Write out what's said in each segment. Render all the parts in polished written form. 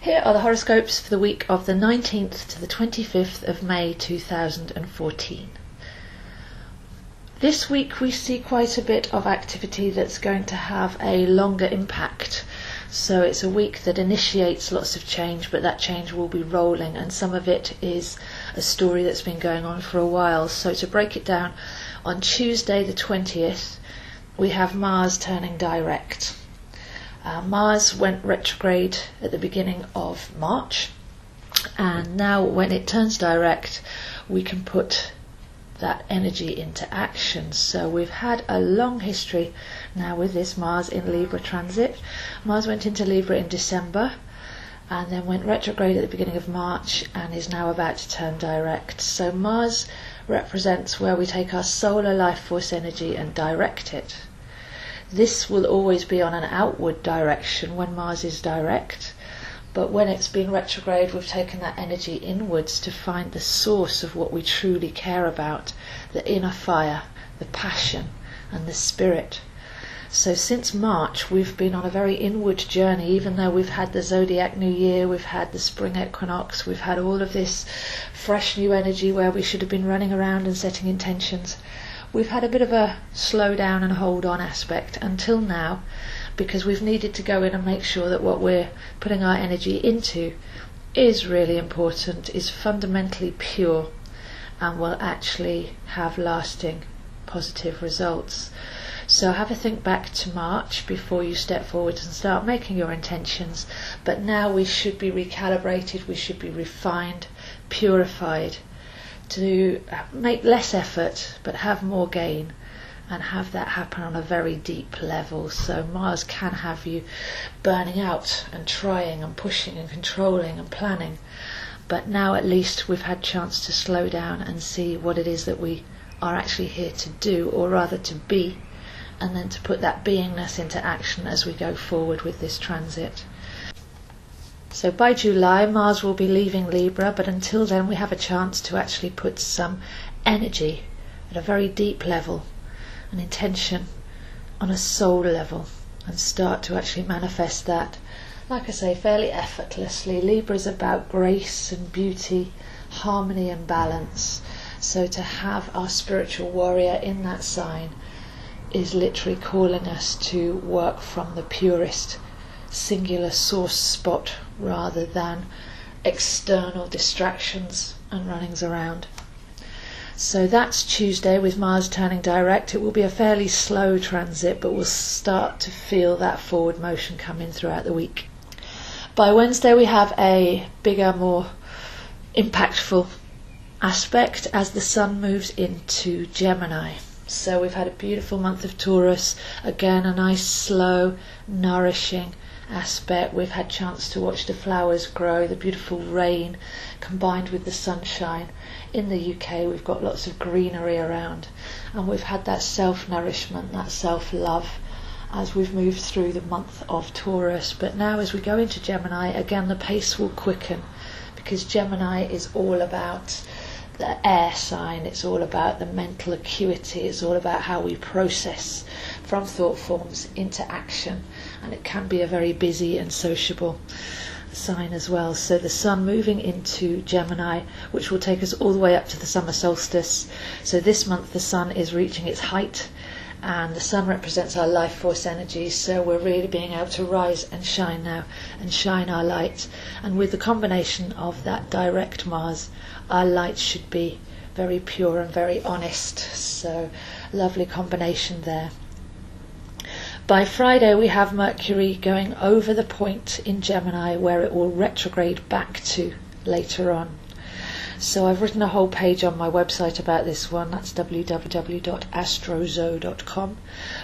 Here are the horoscopes for the week of the 19th to the 25th of May 2014. This week we see quite a bit of activity that's going to have a longer impact. So it's a week that initiates lots of change, but that change will be rolling, and some of it is a story that's been going on for a while. So to break it down, on Tuesday the 20th we have Mars turning direct. Mars went retrograde at the beginning of March, and now when it turns direct we can put that energy into action. So we've had a long history now with this Mars in Libra transit. Mars went into Libra in December and then went retrograde at the beginning of March and is now about to turn direct. So Mars represents where we take our solar life force energy and direct it. This will always be on an outward direction when Mars is direct, but when it's been retrograde we've taken that energy inwards to find the source of what we truly care about, the inner fire, the passion and the spirit. So since March we've been on a very inward journey, even though we've had the zodiac new year, we've had the spring equinox, we've had all of this fresh new energy where we should have been running around and setting intentions. We've had a bit of a slow down and hold on aspect until now, because we've needed to go in and make sure that what we're putting our energy into is really important, is fundamentally pure and will actually have lasting positive results. So have a think back to March before you step forward and start making your intentions. But now we should be recalibrated, we should be refined, purified, to make less effort but have more gain, and have that happen on a very deep level. So Mars can have you burning out and trying and pushing and controlling and planning, but now at least we've had chance to slow down and see what it is that we are actually here to do, or rather to be, and then to put that beingness into action as we go forward with this transit. So by July Mars will be leaving Libra, but until then we have a chance to actually put some energy at a very deep level, an intention on a soul level, and start to actually manifest that, like I say, fairly effortlessly. Libra is about grace and beauty, harmony and balance. So to have our spiritual warrior in that sign is literally calling us to work from the purest singular source spot rather than external distractions and runnings around. So that's Tuesday with Mars turning direct. It will be a fairly slow transit, but we'll start to feel that forward motion come in throughout the week. By Wednesday we have a bigger, more impactful aspect as the Sun moves into Gemini. So we've had a beautiful month of Taurus, again a nice slow, nourishing aspect. We've had chance to watch the flowers grow, the beautiful rain combined with the sunshine. In the UK we've got lots of greenery around, and we've had that self-nourishment, that self-love as we've moved through the month of Taurus. But now as we go into Gemini, again the pace will quicken, because Gemini is all about the air sign, it's all about the mental acuity, it's all about how we process from thought forms into action, and it can be a very busy and sociable sign as well. So the Sun moving into Gemini, which will take us all the way up to the summer solstice. So this month the Sun is reaching its height, and the Sun represents our life force energy, so we're really being able to rise and shine now and shine our light. And with the combination of that direct Mars, our light should be very pure and very honest. So lovely combination there. By Friday we have Mercury going over the point in Gemini where it will retrograde back to later on. So I've written a whole page on my website about this one, that's www.astrozo.com.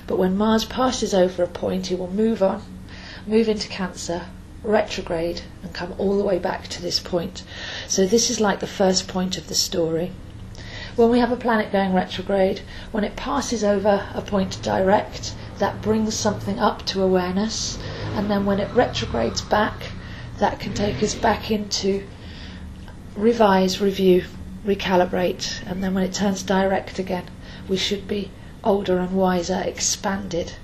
But when Mars passes over a point, it will move on, move into Cancer, retrograde and come all the way back to this point. So this is like the first point of the story. When we have a planet going retrograde, when it passes over a point direct, that brings something up to awareness, and then when it retrogrades back, that can take us back into revise, review, recalibrate, and then when it turns direct again we should be older and wiser, expanded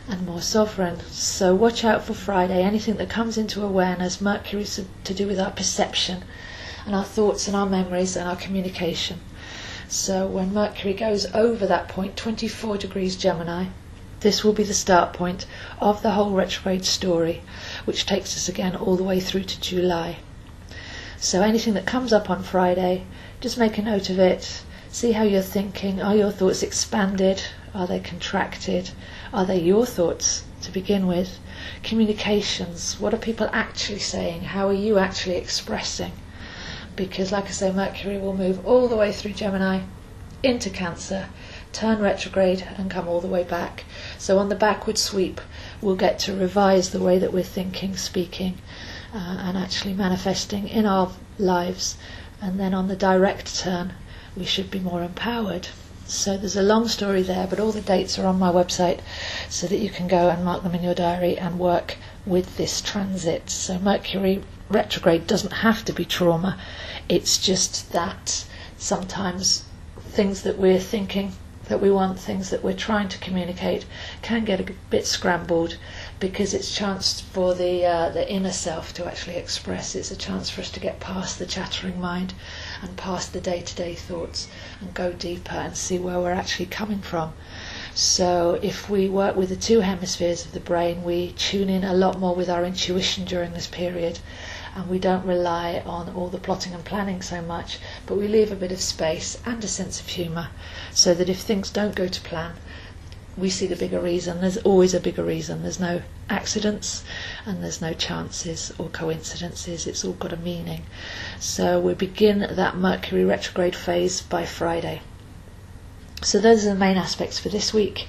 and more sovereign. So watch out for Friday. Anything that comes into awareness, Mercury's to do with our perception and our thoughts and our memories and our communication. So when Mercury goes over that point, 24 degrees Gemini, this will be the start point of the whole retrograde story, which takes us again all the way through to July. So anything that comes up on Friday, just make a note of it. See how you're thinking. Are your thoughts expanded? Are they contracted? Are they your thoughts to begin with? Communications. What are people actually saying? How are you actually expressing? Because, like I say, Mercury will move all the way through Gemini into Cancer, turn retrograde and come all the way back. So on the backward sweep, we'll get to revise the way that we're thinking, speaking, and actually manifesting in our lives. And then on the direct turn, we should be more empowered. So there's a long story there, but all the dates are on my website so that you can go and mark them in your diary and work with this transit. So Mercury retrograde doesn't have to be trauma. It's just that sometimes things that we're thinking that we want, things that we're trying to communicate, can get a bit scrambled, because it's a chance for the inner self to actually express. It's a chance for us to get past the chattering mind and past the day-to-day thoughts and go deeper and see where we're actually coming from. So if we work with the two hemispheres of the brain, we tune in a lot more with our intuition during this period, and we don't rely on all the plotting and planning so much, but we leave a bit of space and a sense of humour, so that if things don't go to plan, we see the bigger reason. There's always a bigger reason. There's no accidents and there's no chances or coincidences. It's all got a meaning. So we begin that Mercury retrograde phase by Friday. So those are the main aspects for this week.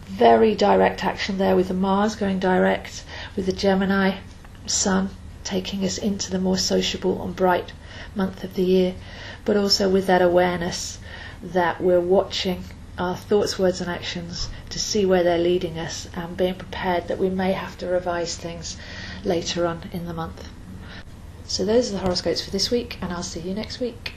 Very direct action there with the Mars going direct, with the Gemini Sun taking us into the more sociable and bright month of the year, but also with that awareness that we're watching our thoughts, words and actions to see where they're leading us, and being prepared that we may have to revise things later on in the month. So those are the horoscopes for this week, and I'll see you next week.